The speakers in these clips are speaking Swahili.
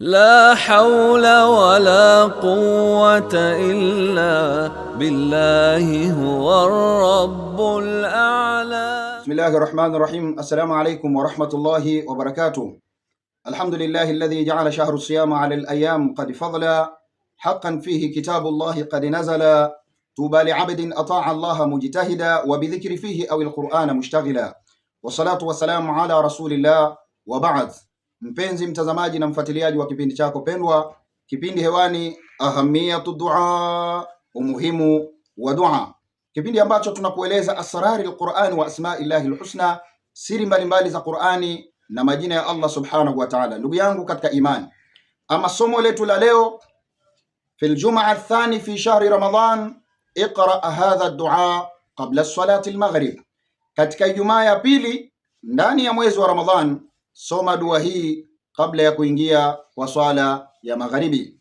لا حول ولا قوة إلا بالله هو الرب الأعلى. بسم الله الرحمن الرحيم. السلام عليكم ورحمة الله وبركاته. الحمد لله الذي جعل شهر الصيام على الأيام قد فضل، حقا فيه كتاب الله قد نزل، طوبى لعبد أطاع الله مجتهدا وبذكر فيه أو القرآن مشتغلا، والصلاة والسلام على رسول الله وبعد. Mpenzi mtazamaji na mfuatiliaji wa kipindi chako pendwa, kipindi hewani ahamiyatu dua, umuhimu wa dua, kipindi ambacho tunakueleza asrari alquran wa asmaillahi alhusna, siri mbalimbali za Qur'ani na majina ya Allah subhanahu wa ta'ala. Ndugu yangu katika imani, ama somo letu la leo fil jumaa athani fi shahri Ramadan, iqra hadha ad-dua qabla salati al-maghrib. Katika Ijumaa ya pili ndani ya mwezi wa Ramadhan, soma dua hii kabla ya kuingia kwa swala ya magharibi.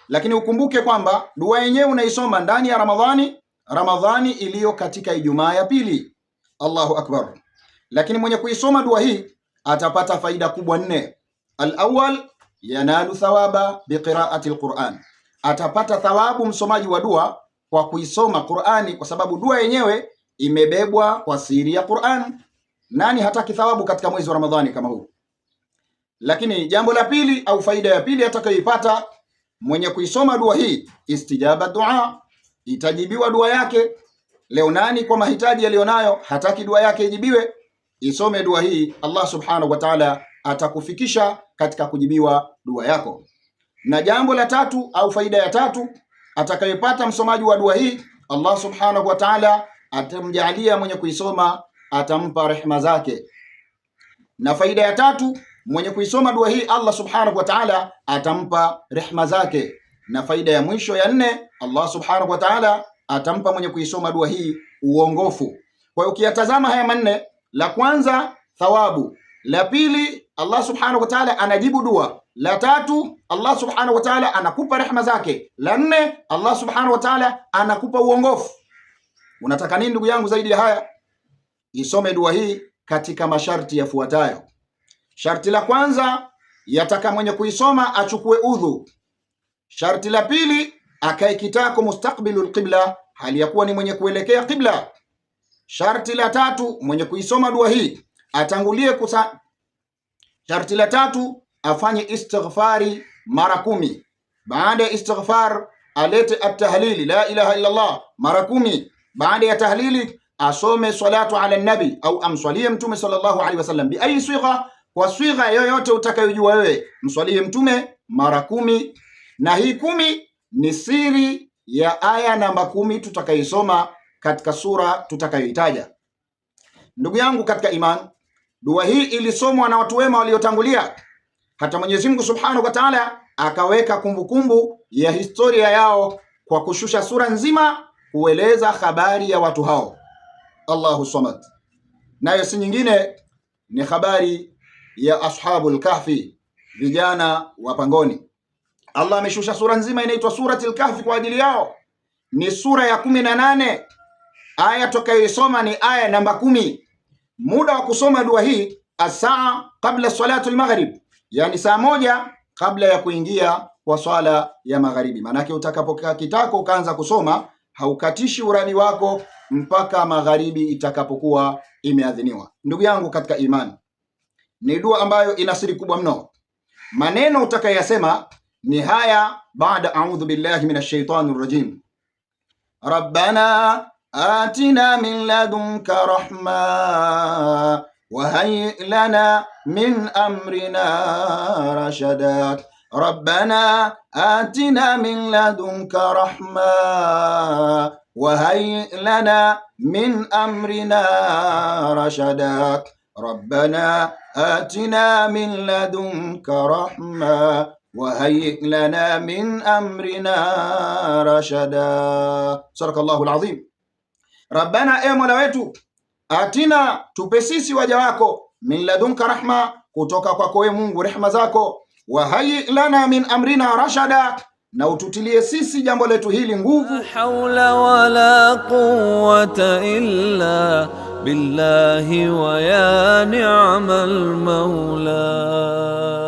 Lakini ukumbuke kwamba dua yenyewe unaisoma ndani ya Ramadhani iliyo katika Ijumaa ya pili. Allahu akbar. Lakini mwenye kuisoma dua hii atapata faida kubwa nne. Al-awwal, yanalu thawaba biqiraati al-Qur'an. Atapata thawabu msomaji wa dua kwa kuisoma Qur'ani, kwa sababu dua yenyewe imebebwa kwa siri ya Qur'an. Nani hataki thawabu katika mwezi wa Ramadhani kama huu? Lakini jambo la pili au faida ya pili atakayoipata mwenye kuisoma dua hii, istijaba dua, itajibiwa dua yake. Leo nani kwa mahitaji aliyonayo hataki dua yake ijibiwe? Isome dua hii, Allah subhanahu wa ta'ala atakufikisha katika kujibiwa dua yako. Na jambo la tatu au faida ya tatu atakayopata msomaji wa dua hii, Allah subhanahu wa ta'ala atamjalia mwenye kuisoma, atampa rehema zake. Na faida ya tatu, mwenye kuisoma dua hii Allah subhanahu wa ta'ala atampa rehema zake. Na faida ya mwisho ya nne, Allah subhanahu wa ta'ala atampa mwenye kuisoma dua hii uongofu. Kwa hiyo ukiyatazama haya manne, la kwanza thawabu, la pili Allah subhanahu wa ta'ala anajibu dua, la tatu Allah subhanahu wa ta'ala anakupa rehema zake, la nne Allah subhanahu wa ta'ala anakupa uongofu. Unataka nini ndugu yangu zaidi ya haya? Isome dua hii katika masharti yafuatayo. Sharti la kwanza, yataka mwenye kuisoma achukue udhu. Sharti la pili, akae kitako mustaqbilul qibla, hali ya kuwa ni mwenye kuelekea qibla. Sharti la tatu, mwenye kuisoma dua hii atangulie Sharti la tatu, afanye istighfari mara 10. Baada ya istighfar alete at-tahlili la ilaha illa Allah mara 10. Baada ya tahlili asome salatu ala nabi au amswalie mtume sallallahu alaihi wasallam bi ayi sigha, kwa sigha yoyote utakayojua wewe, mswalie mtume mara 10. Na hii 10 ni siri ya aya namba 10 tutakayoisoma katika sura tutakayoitaja. Ndugu yangu katika iman, dua hii ilisomwa na watu wema waliotangulia. Hata Mwenyezi Mungu Subhanahu wa Ta'ala akaweka kumbukumbu ya historia yao kwa kushusha sura nzima kueleza habari ya watu hao. Allahu Samad. Nayo si nyingine ni habari ya ashabul kahfi, vijana wa pangoni. Allah ameshusha sura nzima inaitwa suratul kahfi kwa ajili yao. Ni sura ya 18. Aya tutakayoisoma ni aya namba 10. Muda wa kusoma dua hii asaa kabla salatul maghrib, yani saa 1 kabla ya kuingia kwa swala ya magharibi. Manake utakapokaa kitako ukaanza kusoma, haukatishi uradi wako mpaka magharibi itakapokuwa imeadhiniwa. Ndugu yangu katika imani, ni dua ambayo ina siri kubwa mno. Maneno utakayasema ni haya baada a'udhu billahi minash shaitanir rajim. Rabbana atina min ladunka rahma wa hayyi lana min amrina rashada. Rabbana atina min ladunka rahma wa hayyi lana min amrina rashada. Rabbana atina min ladunka rahma wa hayyi lana min amrina rashada. Sadakallahu alazim. Rabbana, e Mola wetu, atina, tupe sisi waja wako, min ladunka rahma, kutoka kwako wewe Mungu rehema zako, wa hayyi lana min amrina rashada, na ututilie sisi jambo letu hili nguvu. La hawla wala quwwata illa billahi wa ya ni'mal maula.